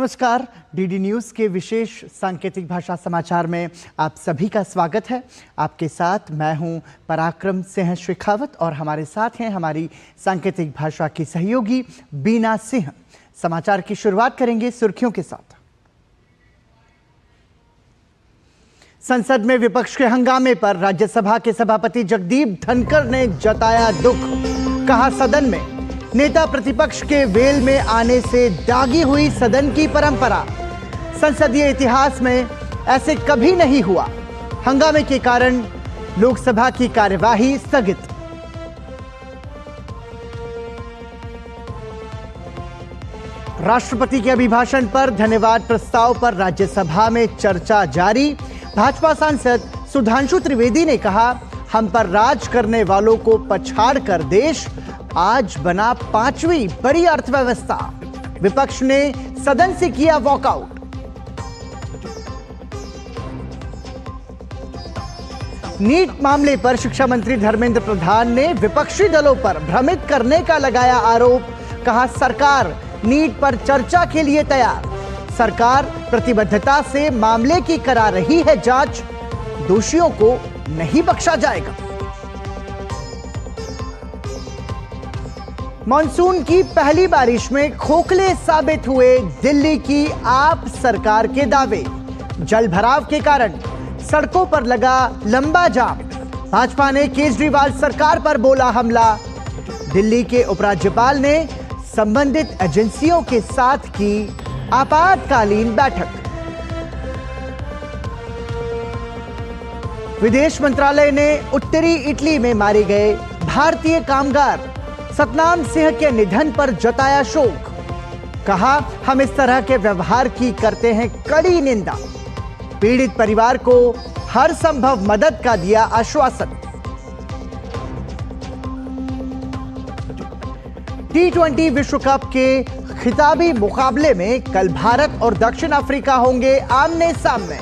नमस्कार, DD news के विशेष सांकेतिक भाषा समाचार में आप सभी का स्वागत है। आपके साथ मैं हूं पराक्रम सिंह शेखावत और हमारे साथ हैं हमारी सांकेतिक भाषा की सहयोगी बीना सिंह। समाचार की शुरुआत करेंगे सुर्खियों के साथ। संसद में विपक्ष के हंगामे पर राज्यसभा के सभापति जगदीप धनखड़ ने जताया दुख। कहा, सदन में नेता प्रतिपक्ष के वेल में आने से दागी हुई सदन की परंपरा। संसदीय इतिहास में ऐसे कभी नहीं हुआ। हंगामे के कारण लोकसभा की कार्यवाही स्थगित। राष्ट्रपति के अभिभाषण पर धन्यवाद प्रस्ताव पर राज्यसभा में चर्चा जारी। भाजपा सांसद सुधांशु त्रिवेदी ने कहा, हम पर राज करने वालों को पछाड़कर देश आज बना 5वीं बड़ी अर्थव्यवस्था। विपक्ष ने सदन से किया वॉकआउट। नीट मामले पर शिक्षा मंत्री धर्मेंद्र प्रधान ने विपक्षी दलों पर भ्रमित करने का लगाया आरोप। कहा, सरकार नीट पर चर्चा के लिए तैयार। सरकार प्रतिबद्धता से मामले की करा रही है जांच। दोषियों को नहीं बख्शा जाएगा। मॉनसून की पहली बारिश में खोखले साबित हुए दिल्ली की आप सरकार के दावे। जलभराव के कारण सड़कों पर लगा लंबा जाम। भाजपा ने केजरीवाल सरकार पर बोला हमला। दिल्ली के उपराज्यपाल ने संबंधित एजेंसियों के साथ की आपातकालीन बैठक। विदेश मंत्रालय ने उत्तरी इटली में मारे गए भारतीय कामगार सतनाम सिंह के निधन पर जताया शोक। कहा, हम इस तरह के व्यवहार की करते हैं कड़ी निंदा। पीड़ित परिवार को हर संभव मदद का दिया आश्वासन। T20 विश्व कप के खिताबी मुकाबले में कल भारत और दक्षिण अफ्रीका होंगे आमने सामने।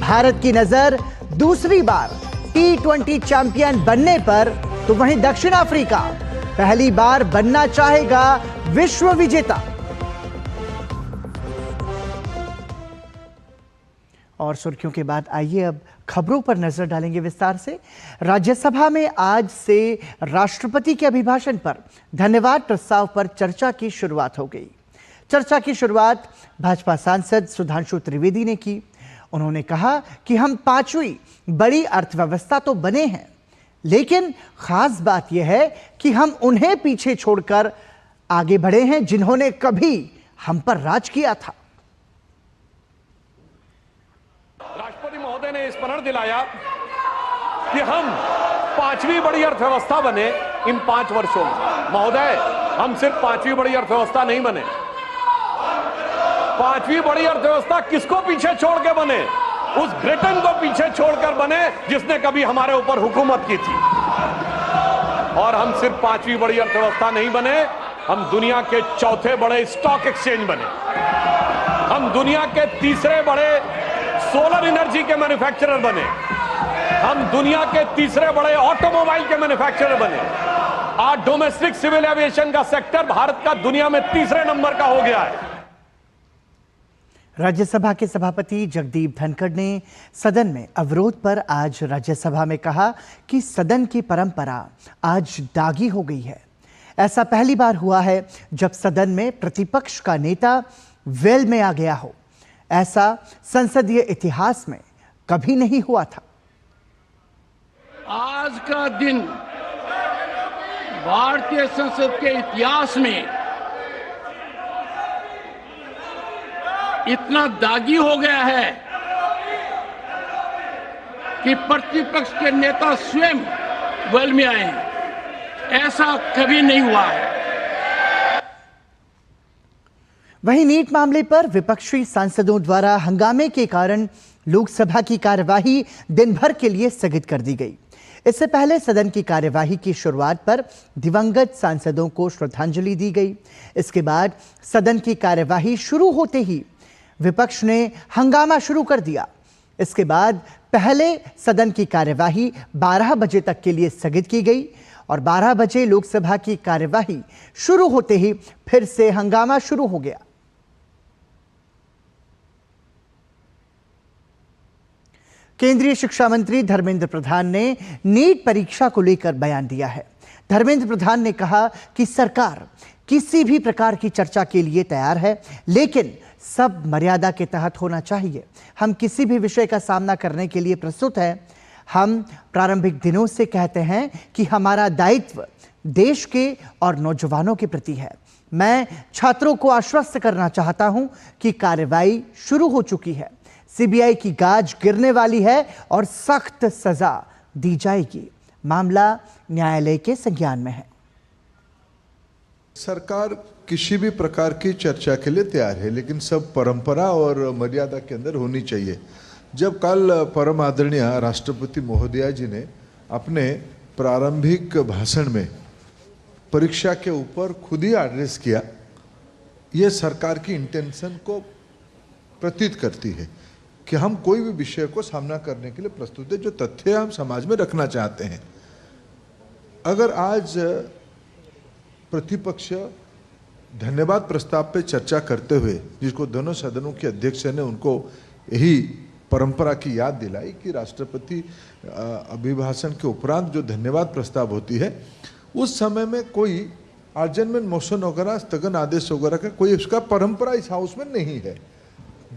भारत की नजर दूसरी बार T20 चैंपियन बनने पर, तो वहीं दक्षिण अफ्रीका पहली बार बनना चाहेगा विश्व विजेता। और सुर्खियों के बाद आइए अब खबरों पर नजर डालेंगे विस्तार से। राज्यसभा में आज से राष्ट्रपति के अभिभाषण पर धन्यवाद प्रस्ताव पर चर्चा की शुरुआत हो गई। चर्चा की शुरुआत भाजपा सांसद सुधांशु त्रिवेदी ने की। उन्होंने कहा कि हम 5वीं बड़ी अर्थव्यवस्था तो बने हैं, लेकिन खास बात यह है कि हम उन्हें पीछे छोड़कर आगे बढ़े हैं जिन्होंने कभी हम पर राज किया था। राष्ट्रपति महोदय ने स्मरण दिलाया कि हम 5वीं बड़ी अर्थव्यवस्था बने इन 5 वर्षों में। महोदय, हम सिर्फ 5वीं बड़ी अर्थव्यवस्था नहीं बने। 5वीं बड़ी अर्थव्यवस्था किसको पीछे छोड़ के बने? उस ब्रिटेन को पीछे छोड़कर बने जिसने कभी हमारे ऊपर हुकूमत की थी। और हम सिर्फ 5वीं बड़ी अर्थव्यवस्था नहीं बने, हम दुनिया के 4थे बड़े स्टॉक एक्सचेंज बने। हम दुनिया के 3रे बड़े सोलर एनर्जी के मैन्युफैक्चरर बने। हम दुनिया के 3रे बड़े ऑटोमोबाइल के मैन्युफैक्चरर बने। आज डोमेस्टिक सिविल एविएशन का सेक्टर भारत का दुनिया में 3रे नंबर का हो गया है। राज्यसभा के सभापति जगदीप धनखड़ ने सदन में अवरोध पर आज राज्यसभा में कहा कि सदन की परंपरा आज दागी हो गई है। ऐसा पहली बार हुआ है जब सदन में प्रतिपक्ष का नेता वेल में आ गया हो। ऐसा संसदीय इतिहास में कभी नहीं हुआ था। आज का दिन भारतीय संसद के इतिहास में इतना दागी हो गया है कि प्रतिपक्ष के नेता स्वयं वेल में आए हैं। ऐसा कभी नहीं हुआ है। वहीं नीट मामले पर विपक्षी सांसदों द्वारा हंगामे के कारण लोकसभा की कार्यवाही दिन भर के लिए स्थगित कर दी गई। इससे पहले सदन की कार्यवाही की शुरुआत पर दिवंगत सांसदों को श्रद्धांजलि दी गई। इसके बाद सदन की कार्यवाही शुरू होते ही विपक्ष ने हंगामा शुरू कर दिया। इसके बाद पहले सदन की कार्यवाही 12 बजे तक के लिए स्थगित की गई और 12 बजे लोकसभा की कार्यवाही शुरू होते ही फिर से हंगामा शुरू हो गया। केंद्रीय शिक्षा मंत्री धर्मेंद्र प्रधान ने नीट परीक्षा को लेकर बयान दिया है। धर्मेंद्र प्रधान ने कहा कि सरकार किसी भी प्रकार की चर्चा के लिए तैयार है, लेकिन सब मर्यादा के तहत होना चाहिए। हम किसी भी विषय का सामना करने के लिए प्रस्तुत हैं। हम प्रारंभिक दिनों से कहते हैं कि हमारा दायित्व देश के और नौजवानों के प्रति है। मैं छात्रों को आश्वस्त करना चाहता हूं कि कार्रवाई शुरू हो चुकी है। सीबीआई की गाज गिरने वाली है और सख्त सजा दी जाएगी। मामला न्यायालय के संज्ञान में है। सरकार किसी भी प्रकार की चर्चा के लिए तैयार है, लेकिन सब परंपरा और मर्यादा के अंदर होनी चाहिए। जब कल परम आदरणीय राष्ट्रपति महोदया जी ने अपने प्रारंभिक भाषण में परीक्षा के ऊपर खुद ही एड्रेस किया, ये सरकार की इंटेंशन को प्रतीत करती है कि हम कोई भी विषय को सामना करने के लिए प्रस्तुत है, जो तथ्य हम समाज में रखना चाहते हैं। अगर आज प्रतिपक्ष धन्यवाद प्रस्ताव पे चर्चा करते हुए, जिसको दोनों सदनों के अध्यक्ष ने उनको यही परंपरा की याद दिलाई कि राष्ट्रपति अभिभाषण के उपरांत जो धन्यवाद प्रस्ताव होती है, उस समय में कोई अर्जनमेंट मोशन वगैरह, स्थगन आदेश वगैरह का कोई उसका परंपरा इस हाउस में नहीं है।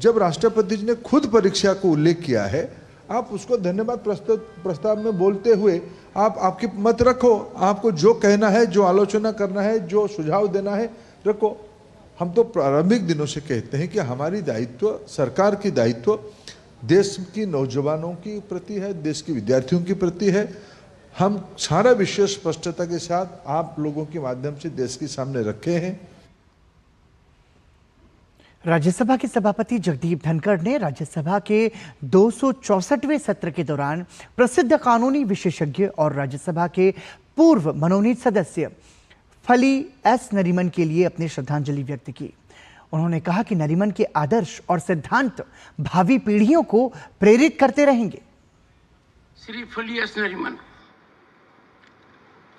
जब राष्ट्रपति जी ने खुद परीक्षा को उल्लेख किया है, आप उसको धन्यवाद प्रस्ताव में बोलते हुए आप आपकी मत रखो। आपको जो कहना है, जो आलोचना करना है, जो सुझाव देना है, रखो। हम तो प्रारंभिक दिनों से कहते हैं कि हमारी दायित्व, सरकार की दायित्व देश की नौजवानों की प्रति है, देश के विद्यार्थियों की प्रति है। हम सारा विषय स्पष्टता के साथ आप लोगों के माध्यम से देश के सामने रखे हैं। राज्यसभा के सभापति जगदीप धनखड़ ने राज्यसभा के 264वें सत्र के दौरान प्रसिद्ध कानूनी विशेषज्ञ और राज्यसभा के पूर्व मनोनीत सदस्य फली एस नरीमन के लिए अपनी श्रद्धांजलि व्यक्त की। उन्होंने कहा कि नरीमन के आदर्श और सिद्धांत भावी पीढ़ियों को प्रेरित करते रहेंगे। श्री फली S Nariman,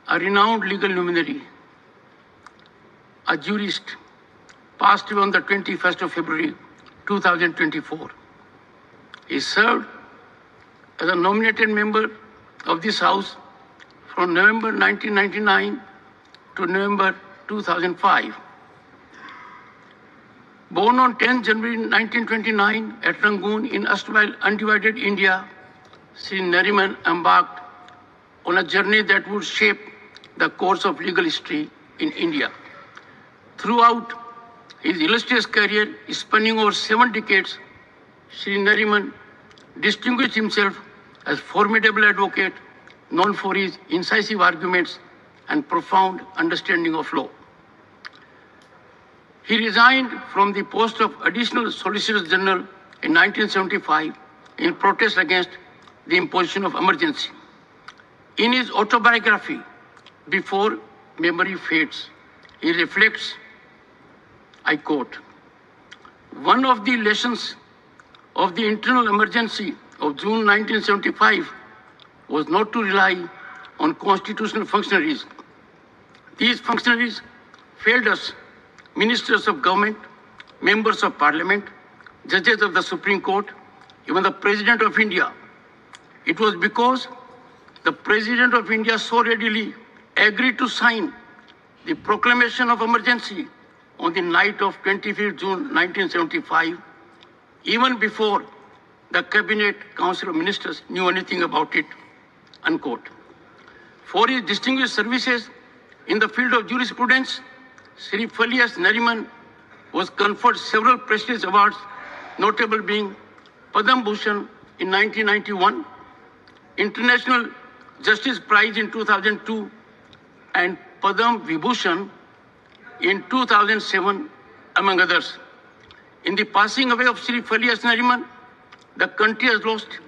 a renowned legal luminary, a jurist, passed away on the 21st of February 2024. He served as a nominated member of this House from November 1999 to November 2005. Born on 10 January 1929 at Rangoon in erstwhile undivided India, Sri Nariman embarked on a journey that would shape the course of legal history in India. Throughout his illustrious career, spanning over 7 decades, Sri Nariman distinguished himself as formidable advocate, known for his incisive arguments and profound understanding of law. He resigned from the post of Additional Solicitor General in 1975 in protest against the imposition of emergency. In his autobiography, Before Memory Fades, he reflects, I quote, "One of the lessons of the internal emergency of June 1975 was not to rely on constitutional functionaries. These functionaries failed us, ministers of government, members of parliament, judges of the Supreme Court, even the President of India. It was because the President of India so readily agreed to sign the proclamation of emergency on the night of 25th June 1975, even before the Cabinet Council of Ministers knew anything about it," unquote. For his distinguished services in the field of jurisprudence, Sri Fali S. Nariman was conferred several prestigious awards, notable being Padam Bhushan in 1991, International Justice Prize in 2002, and Padam Vibhushan in 2007, among others. In the passing away of Sri Fali S. Nariman, the country has lost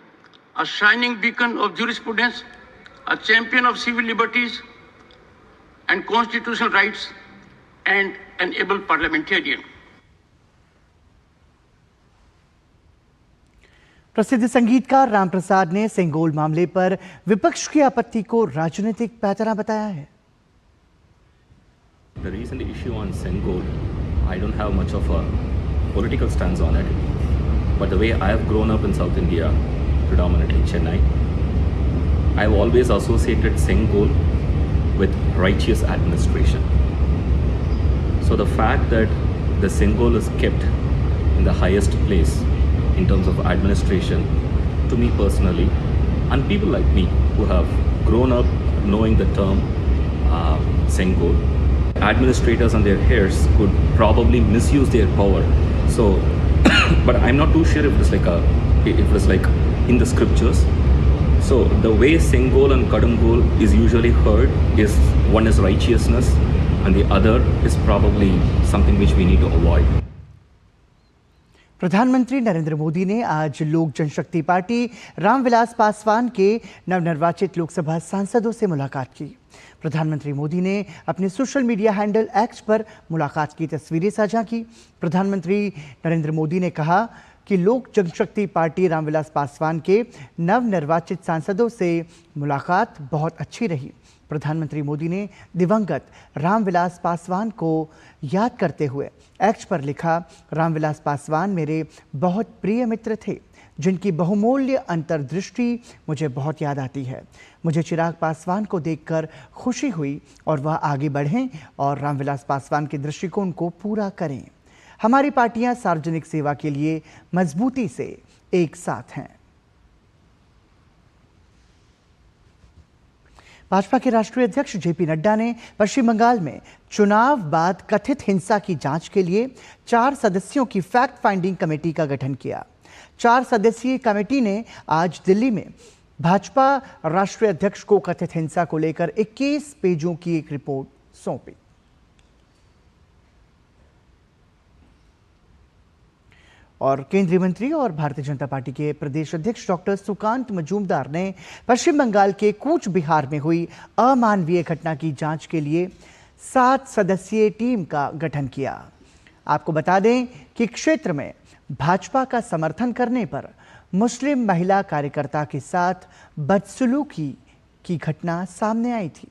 a shining beacon of jurisprudence, a champion of civil liberties and constitutional rights, and an able parliamentarian. प्रसिद्ध संगीतकार राम प्रसाद ने सेंगोल मामले पर विपक्ष की आपत्ति को राजनीतिक पैंतरा बताया है। The recent issue on Sengol, I don't have much of a political stance on it, but the way I have grown up in South India, predominantly Chennai. I've always associated Sengol with righteous administration. So the fact that the Sengol is kept in the highest place in terms of administration, to me personally, and people like me who have grown up knowing the term Sengol, administrators and their heirs could probably misuse their power. So, but I'm not too sure if it was like in the scriptures. So the way Sengol and Kadangol is usually heard is one is righteousness and the other is probably something which we need to avoid. प्रधानमंत्री नरेंद्र मोदी ने आज लोक जनशक्ति party Ramvilas Paswan के नवनिर्वाचित लोकसभा सांसदों से मुलाकात की। प्रधानमंत्री मोदी ने अपने सोशल मीडिया हैंडल एक्स पर मुलाकात की तस्वीरें साझा की। प्रधानमंत्री नरेंद्र मोदी ने कहा कि लोक जनशक्ति पार्टी रामविलास पासवान के नवनिर्वाचित सांसदों से मुलाकात बहुत अच्छी रही। प्रधानमंत्री मोदी ने दिवंगत रामविलास पासवान को याद करते हुए एक्स पर लिखा, रामविलास पासवान मेरे बहुत प्रिय मित्र थे जिनकी बहुमूल्य अंतर्दृष्टि मुझे बहुत याद आती है। मुझे चिराग पासवान को देखकर खुशी हुई और वह आगे बढ़ें और रामविलास पासवान के दृष्टिकोण को पूरा करें। हमारी पार्टियां सार्वजनिक सेवा के लिए मजबूती से एक साथ हैं। भाजपा के राष्ट्रीय अध्यक्ष जेपी नड्डा ने पश्चिम बंगाल में चुनाव बाद कथित हिंसा की जांच के लिए 4 सदस्यों की फैक्ट फाइंडिंग कमेटी का गठन किया। 4 सदस्यीय कमेटी ने आज दिल्ली में भाजपा राष्ट्रीय अध्यक्ष को कथित हिंसा को लेकर 21 पेजों की एक रिपोर्ट सौंपी। और केंद्रीय मंत्री और भारतीय जनता पार्टी के प्रदेश अध्यक्ष डॉक्टर सुकांत मजूमदार ने पश्चिम बंगाल के कूच बिहार में हुई अमानवीय घटना की जांच के लिए 7 सदस्यीय टीम का गठन किया। आपको बता दें कि क्षेत्र में भाजपा का समर्थन करने पर मुस्लिम महिला कार्यकर्ता के साथ बदसलूकी की घटना सामने आई थी।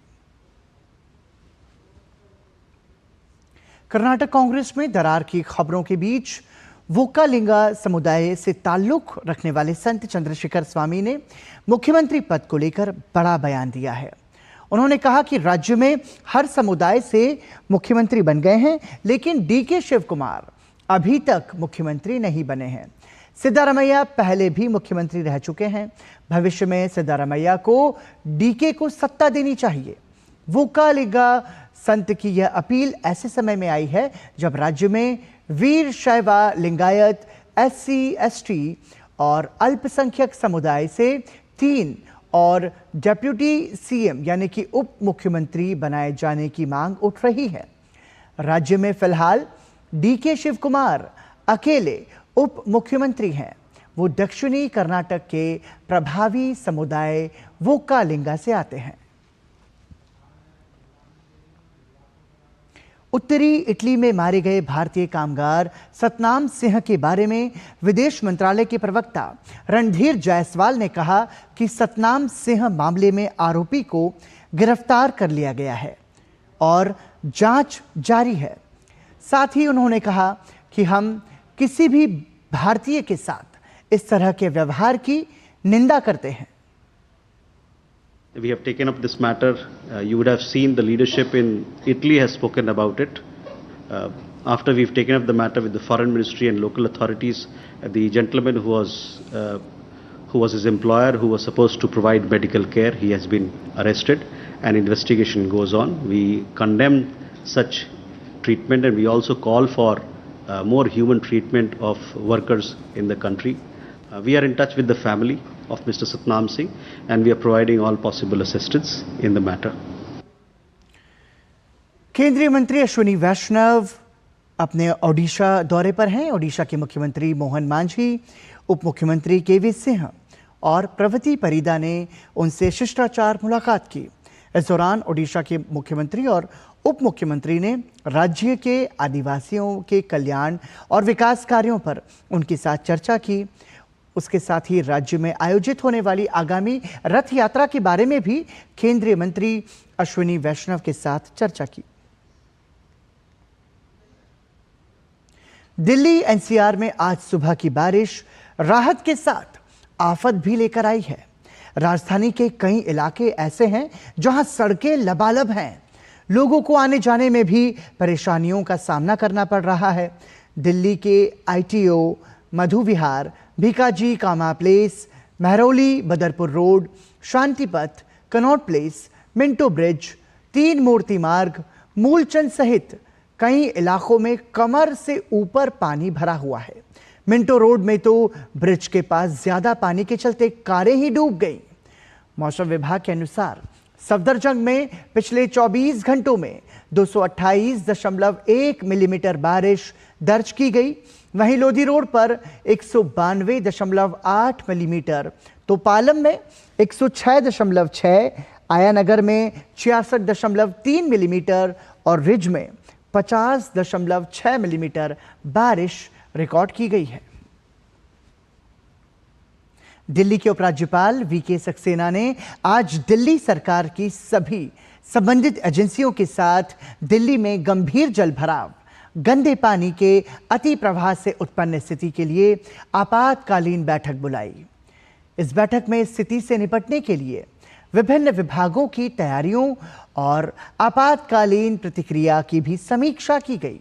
कर्नाटक कांग्रेस में दरार की खबरों के बीच वोक्कालिंगा समुदाय से ताल्लुक रखने वाले संत चंद्रशेखर स्वामी ने मुख्यमंत्री पद को लेकर बड़ा बयान दिया है। उन्होंने कहा कि राज्य में हर समुदाय से मुख्यमंत्री बन गए हैं, लेकिन डीके शिव कुमार अभी तक मुख्यमंत्री नहीं बने हैं। सिद्धारमैया पहले भी मुख्यमंत्री रह चुके हैं। भविष्य में सिद्धारमैया को डीके को सत्ता देनी चाहिए। वोक्कालिंगा संत की यह अपील ऐसे समय में आई है जब राज्य में वीर शैवा लिंगायत, SC, ST और अल्पसंख्यक समुदाय से 3 और डेप्यूटी CM यानी कि उप मुख्यमंत्री बनाए जाने की मांग उठ रही है। राज्य में फिलहाल डीके शिव कुमार अकेले उप मुख्यमंत्री हैं। वो दक्षिणी कर्नाटक के प्रभावी समुदाय वोक्कालिंगा से आते हैं। उत्तरी इटली में मारे गए भारतीय कामगार सतनाम सिंह के बारे में विदेश मंत्रालय के प्रवक्ता रणधीर जायसवाल ने कहा कि सतनाम सिंह मामले में आरोपी को गिरफ्तार कर लिया गया है और जांच जारी है। साथ ही उन्होंने कहा कि हम किसी भी भारतीय के साथ इस तरह के व्यवहार की निंदा करते हैं। We have taken up this matter. You would have seen the leadership in Italy has spoken about it. After we've taken up the matter with the foreign ministry and local authorities, the gentleman who was his employer, who was supposed to provide medical care, he has been arrested and investigation goes on. We condemn such treatment and we also call for more human treatment of workers in the country. We are in touch with the family of Mr. Satnam Singh and we are providing all possible assistance in the matter. केंद्रीय मंत्री अश्विनी वैष्णव अपने ओडिशा दौरे पर हैं। ओडिशा के मुख्यमंत्री मोहन मांझी, उप मुख्यमंत्री केवी सिंह और प्रवती परिदा ने उनसे शिष्टाचार मुलाकात की। इस दौरान ओडिशा के मुख्यमंत्री और उप मुख्यमंत्री ने राज्य के आदिवासियों के कल्याण और विकास कार्यों पर उनके साथ चर्चा की। उसके साथ ही राज्य में आयोजित होने वाली आगामी रथ यात्रा के बारे में भी केंद्रीय मंत्री अश्विनी वैष्णव के साथ चर्चा की। दिल्ली NCR में आज सुबह की बारिश राहत के साथ आफत भी लेकर आई है। राजधानी के कई इलाके ऐसे हैं जहां सड़कें लबालब हैं। लोगों को आने जाने में भी परेशानियों का सामना करना पड़ रहा है। दिल्ली के ITO, मधु विहार, भीकाजी कामा प्लेस, महरौली बदरपुर रोड, शांति पथ, कनॉट प्लेस, मिंटो ब्रिज, 3 मूर्ति मार्ग, मूलचंद सहित कई इलाकों में कमर से ऊपर पानी भरा हुआ है। मिंटो रोड में तो ब्रिज के पास ज्यादा पानी के चलते कारें ही डूब गईं। मौसम विभाग के अनुसार सफदरजंग में पिछले 24 घंटों में 228.1 मिलीमीटर बारिश दर्ज की गई। वहीं लोधी रोड पर 192.8 मिलीमीटर, तो पालम में 106.6, आयानगर में 66.3 मिलीमीटर और रिज में 50.6 मिलीमीटर बारिश रिकॉर्ड की गई है। दिल्ली के उपराज्यपाल VK सक्सेना ने आज दिल्ली सरकार की सभी संबंधित एजेंसियों के साथ दिल्ली में गंभीर जलभराव, गंदे पानी के अति प्रवाह से उत्पन्न स्थिति के लिए आपातकालीन बैठक बुलाई। इस बैठक में स्थिति से निपटने के लिए विभिन्न विभागों की तैयारियों और आपातकालीन प्रतिक्रिया की भी समीक्षा की गई।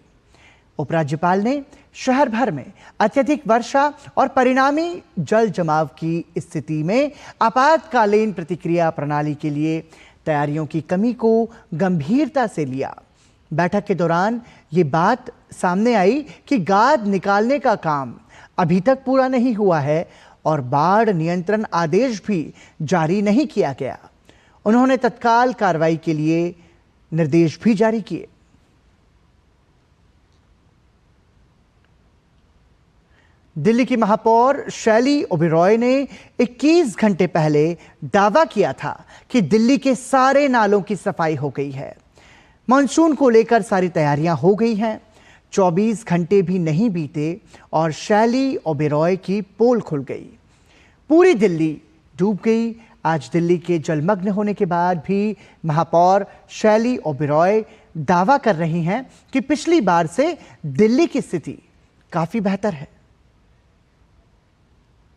उपराज्यपाल ने शहर भर में अत्यधिक वर्षा और परिणामी जल जमाव की स्थिति में आपातकालीन प्रतिक्रिया प्रणाली के लिए तैयारियों की कमी को गंभीरता से लिया। बैठक के दौरान ये बात सामने आई कि गाद निकालने का काम अभी तक पूरा नहीं हुआ है और बाढ़ नियंत्रण आदेश भी जारी नहीं किया गया। उन्होंने तत्काल कार्रवाई के लिए निर्देश भी जारी किए। दिल्ली की महापौर शैली ओबेरॉय ने 21 घंटे पहले दावा किया था कि दिल्ली के सारे नालों की सफाई हो गई है। मानसून को लेकर सारी तैयारियां हो गई हैं। 24 घंटे भी नहीं बीते और शैली ओबेरॉय की पोल खुल गई। पूरी दिल्ली डूब गई। आज दिल्ली के जलमग्न होने के बाद भी महापौर शैली ओबेरॉय दावा कर रही हैं कि पिछली बार से दिल्ली की स्थिति काफी बेहतर है।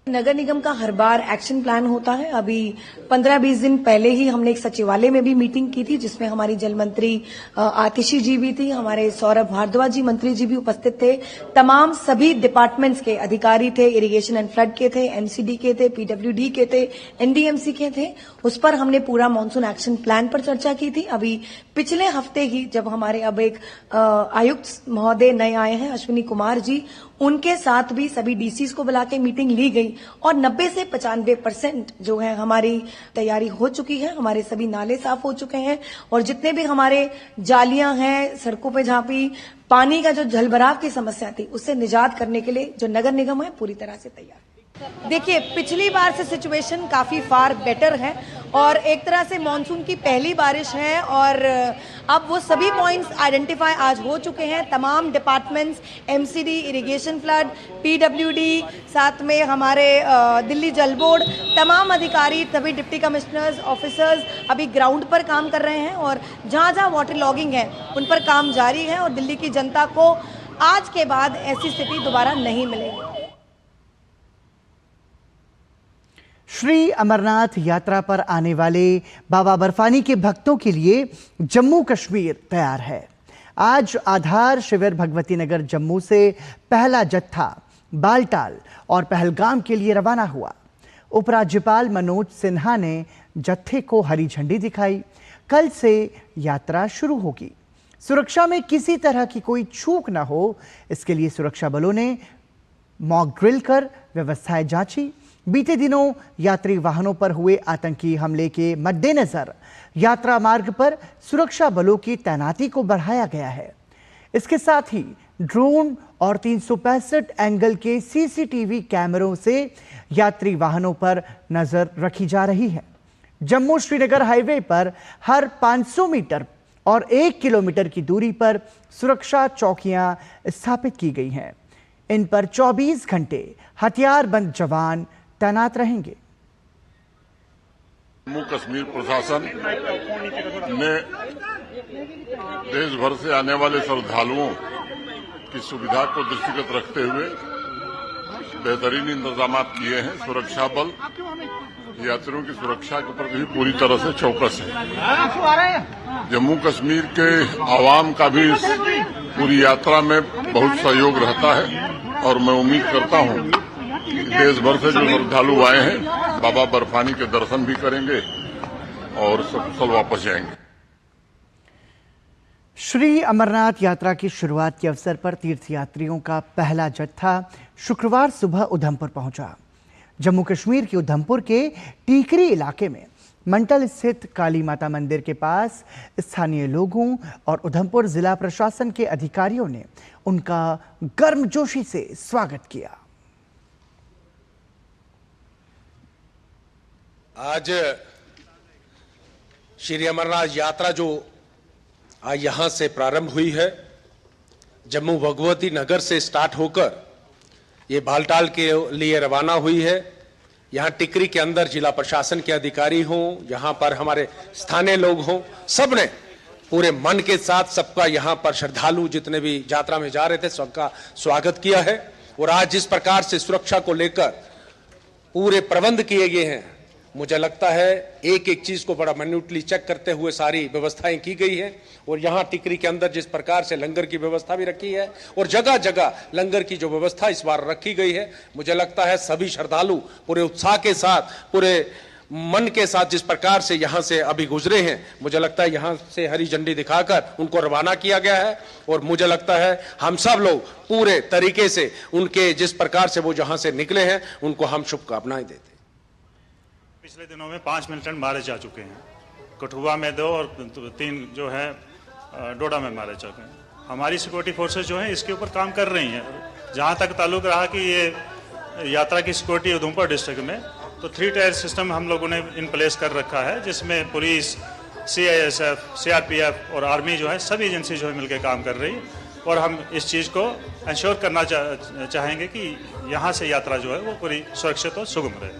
नगर निगम का हर बार एक्शन प्लान होता है। अभी 15-20 दिन पहले ही हमने एक सचिवालय में भी मीटिंग की थी, जिसमें हमारी जल मंत्री आतिशी जी भी थी, हमारे सौरभ भारद्वाज जी मंत्री जी भी उपस्थित थे। तमाम सभी डिपार्टमेंट्स के अधिकारी थे, इरिगेशन एंड फ्लड के थे, MCD के थे, PWD के थे, NDMC के थे। उस पर हमने पूरा मानसून एक्शन प्लान पर चर्चा की थी। अभी पिछले हफ्ते ही जब हमारे अब एक आयुक्त महोदय नए आए हैं, अश्विनी कुमार जी, उनके साथ भी सभी DCs को बुला के मीटिंग ली गई और 90 से 95% जो है हमारी तैयारी हो चुकी है। हमारे सभी नाले साफ हो चुके हैं और जितने भी हमारे जालियां हैं सड़कों पे जहां भी पानी का जो जलभराव की समस्या थी उससे निजात करने के लिए जो नगर निगम है पूरी तरह से तैयार। देखिए, पिछली बार से सिचुएशन काफी फार बेटर है और एक तरह से मॉनसून की पहली बारिश है और अब वो सभी पॉइंट्स आइडेंटिफाई आज हो चुके हैं। तमाम departments, MCD, irrigation flood, PWD, साथ में हमारे दिल्ली जल बोर्ड, तमाम अधिकारी, सभी डिप्टी कमिश्नर्स, ऑफिसर्स अभी ग्राउंड पर काम कर रहे हैं और जहां जहां वाटर लॉगिंग है उन पर काम जारी है और दिल्ली की जनता को आज के बाद ऐसी स्थिति दोबारा नहीं मिलेगी। श्री अमरनाथ यात्रा पर आने वाले बाबा बर्फानी के भक्तों के लिए जम्मू कश्मीर तैयार है। आज आधार शिविर भगवती नगर जम्मू से पहला जत्था बालटाल और पहलगाम के लिए रवाना हुआ। उपराज्यपाल मनोज सिन्हा ने जत्थे को हरी झंडी दिखाई। कल से यात्रा शुरू होगी। सुरक्षा में किसी तरह की कोई चूक न हो, इसके लिए सुरक्षा बलों ने मॉक ड्रिल कर व्यवस्थाएं जांची। बीते दिनों यात्री वाहनों पर हुए आतंकी हमले के मद्देनजर यात्रा मार्ग पर सुरक्षा बलों की तैनाती को बढ़ाया गया है। इसके साथ ही ड्रोन और 365 एंगल के CCTV कैमरों से यात्री वाहनों पर नजर रखी जा रही है। जम्मू श्रीनगर हाईवे पर हर 500 मीटर और 1 किलोमीटर की दूरी पर सुरक्षा चौकियां स्थापित की गई हैं। इन पर 24 घंटे हथियारबंद जवान तैनात रहेंगे। जम्मू कश्मीर प्रशासन ने देश भर से आने वाले श्रद्धालुओं की सुविधा को दृष्टिगत रखते हुए बेहतरीन इंतजाम किए हैं। सुरक्षा बल यात्रियों की सुरक्षा के प्रति भी पूरी तरह से चौकस है। जम्मू कश्मीर के आवाम का भी इस पूरी यात्रा में बहुत सहयोग रहता है और मैं उम्मीद करता हूं कि देश भर से जो श्रद्धालु आए हैं बाबा बर्फानी के दर्शन भी करेंगे और सकुशल वापस जाएंगे। श्री अमरनाथ यात्रा की शुरुआत के अवसर पर तीर्थयात्रियों का पहला जत्था शुक्रवार सुबह उधमपुर पहुंचा। जम्मू कश्मीर के उधमपुर के टीकरी इलाके में मंटल स्थित काली माता मंदिर के पास स्थानीय लोगों और उधमपुर जिला प्रशासन के अधिकारियों ने उनका गर्मजोशी से स्वागत किया। आज श्री अमरनाथ यात्रा जो आज यहां से प्रारंभ हुई है, जम्मू भगवती नगर से स्टार्ट होकर ये बालटाल के लिए रवाना हुई है। यहाँ टिकरी के अंदर जिला प्रशासन के अधिकारी हों, यहाँ पर हमारे स्थानीय लोग हों, सब ने पूरे मन के साथ सबका यहाँ पर श्रद्धालु जितने भी यात्रा में जा रहे थे सबका स्वागत किया है। और आज जिस प्रकार से सुरक्षा को लेकर पूरे प्रबंध किए गए हैं, मुझे लगता है एक एक चीज को बड़ा मिन्यूटली चेक करते हुए सारी व्यवस्थाएं की गई है। और यहाँ टिकरी के अंदर जिस प्रकार से लंगर की व्यवस्था भी रखी है और जगह जगह लंगर की जो व्यवस्था इस बार रखी गई है, मुझे लगता है सभी श्रद्धालु पूरे उत्साह के साथ, पूरे मन के साथ जिस प्रकार से यहाँ से अभी गुजरे हैं, मुझे लगता है यहाँ से हरी झंडी दिखाकर उनको रवाना किया गया है। और मुझे लगता है हम सब लोग पूरे तरीके से उनके जिस प्रकार से वो जहाँ से निकले हैं उनको हम शुभकामनाएं देते हैं। पिछले दिनों में 5 मिलिटेंट मारे जा चुके हैं, कठुआ में 2 और 3 जो है डोडा में मारे जा चुके हैं। हमारी सिक्योरिटी फोर्सेस जो है इसके ऊपर काम कर रही हैं। जहां तक ताल्लुक रहा कि ये यात्रा की सिक्योरिटी उधमपुर डिस्ट्रिक्ट में, तो 3 टायर सिस्टम हम लोगों ने इन प्लेस कर रखा है, जिसमें पुलिस, CISF, CRPF और आर्मी जो है सभी एजेंसी जो है मिलकर काम कर रही है। और हम इस चीज़ को इंश्योर करना चाहेंगे कि यहाँ से यात्रा जो है वो पूरी सुरक्षित और सुगम रहे।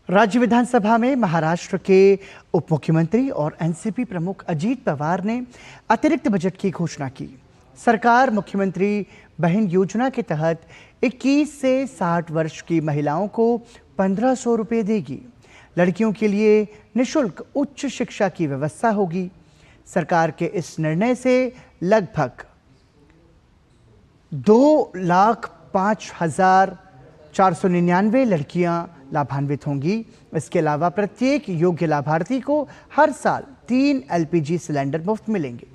राज्य विधानसभा में महाराष्ट्र के उप मुख्यमंत्री और एनसीपी प्रमुख अजीत पवार ने अतिरिक्त बजट की घोषणा की। सरकार मुख्यमंत्री बहन योजना के तहत 21 से 60 वर्ष की महिलाओं को 1500 रुपये देगी। लड़कियों के लिए निःशुल्क उच्च शिक्षा की व्यवस्था होगी। सरकार के इस निर्णय से लगभग 2,05,499 लड़कियां लाभान्वित होंगी। इसके अलावा प्रत्येक योग्य लाभार्थी को हर साल 3 LPG सिलेंडर मुफ्त मिलेंगे।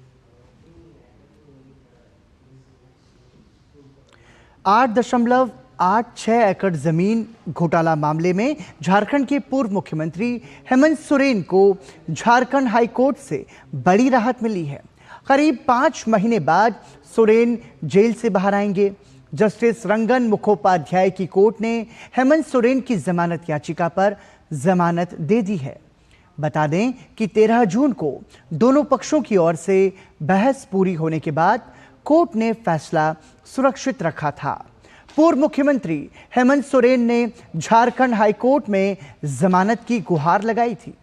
8.86 एकड़ जमीन घोटाला मामले में झारखंड के पूर्व मुख्यमंत्री हेमंत सोरेन को झारखंड हाई कोर्ट से बड़ी राहत मिली है। करीब 5 महीने बाद सोरेन जेल से बाहर आएंगे। जस्टिस रंगन मुखोपाध्याय की कोर्ट ने हेमंत सोरेन की जमानत याचिका पर जमानत दे दी है। बता दें कि 13 जून को दोनों पक्षों की ओर से बहस पूरी होने के बाद कोर्ट ने फैसला सुरक्षित रखा था। पूर्व मुख्यमंत्री हेमंत सोरेन ने झारखंड हाई कोर्ट में जमानत की गुहार लगाई थी।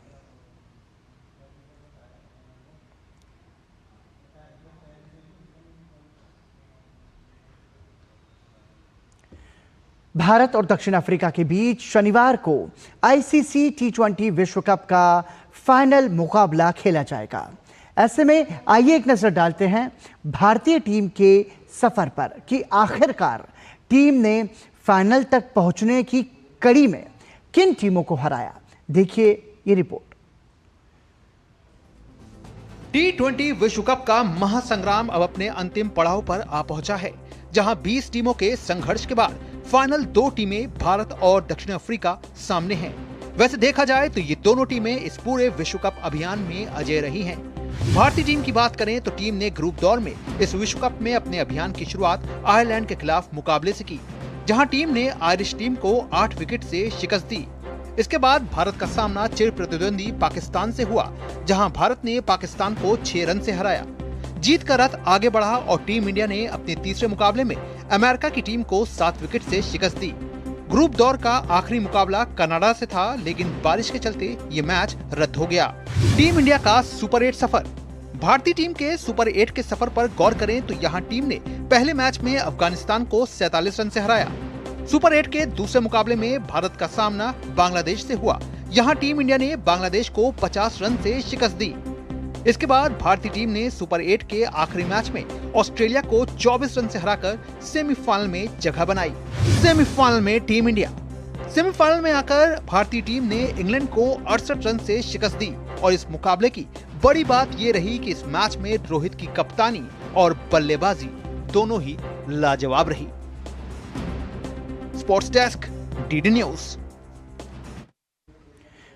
भारत और दक्षिण अफ्रीका के बीच शनिवार को ICC T20 विश्व कप का फाइनल मुकाबला खेला जाएगा। ऐसे में आइए एक नजर डालते हैं भारतीय टीम के सफर पर कि आखिरकार टीम ने फाइनल तक पहुंचने की कड़ी में किन टीमों को हराया। देखिए ये रिपोर्ट। T20 विश्व कप का महासंग्राम अब अपने अंतिम पड़ाव पर आ पहुंचा है, जहां 20 टीमों के संघर्ष के बाद फाइनल 2 टीमें भारत और दक्षिण अफ्रीका सामने हैं। वैसे देखा जाए तो ये दोनों टीमें इस पूरे विश्व कप अभियान में अजय रही हैं। भारतीय टीम की बात करें तो टीम ने ग्रुप दौर में इस विश्व कप में अपने अभियान की शुरुआत आयरलैंड के खिलाफ मुकाबले से की, जहां टीम ने आयरिश टीम को 8 विकेट से शिकस्त दी। इसके बाद भारत का सामना चिर प्रतिद्वंदी पाकिस्तान से हुआ, जहां भारत ने पाकिस्तान को 6 रन से हराया। जीत का रथ आगे बढ़ा और टीम इंडिया ने अपने तीसरे मुकाबले में अमेरिका की टीम को 7 विकेट से शिकस्त दी। ग्रुप दौर का आखिरी मुकाबला कनाडा से था, लेकिन बारिश के चलते ये मैच रद्द हो गया। टीम इंडिया का सुपर 8 सफर भारतीय टीम के सुपर 8 के सफर पर गौर करें तो यहाँ टीम ने पहले मैच में अफगानिस्तान को 47 रन से हराया। सुपर 8 के दूसरे मुकाबले में भारत का सामना बांग्लादेश से हुआ। यहाँ टीम इंडिया ने बांग्लादेश को 50 रन से शिकस्त दी। इसके बाद भारतीय टीम ने सुपर 8 के आखिरी मैच में ऑस्ट्रेलिया को 24 रन से हराकर सेमीफाइनल में जगह बनाई। सेमीफाइनल में टीम इंडिया। सेमीफाइनल में आकर भारतीय टीम ने इंग्लैंड को 68 रन से शिकस्त दी और इस मुकाबले की बड़ी बात ये रही कि इस मैच में रोहित की कप्तानी और बल्लेबाजी दोनों ही लाजवाब रही। Sports desk, DD news.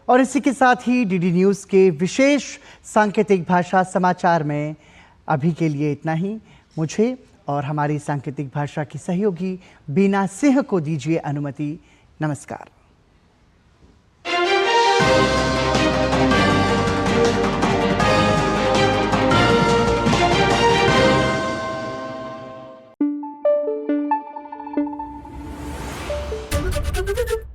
और इसी के साथ ही डीडी न्यूज के विशेष सांकेतिक भाषा समाचार में अभी के लिए इतना ही। मुझे और हमारी सांकेतिक भाषा की सहयोगी बीना सिंह को दीजिए अनुमति। नमस्कार। Thank you.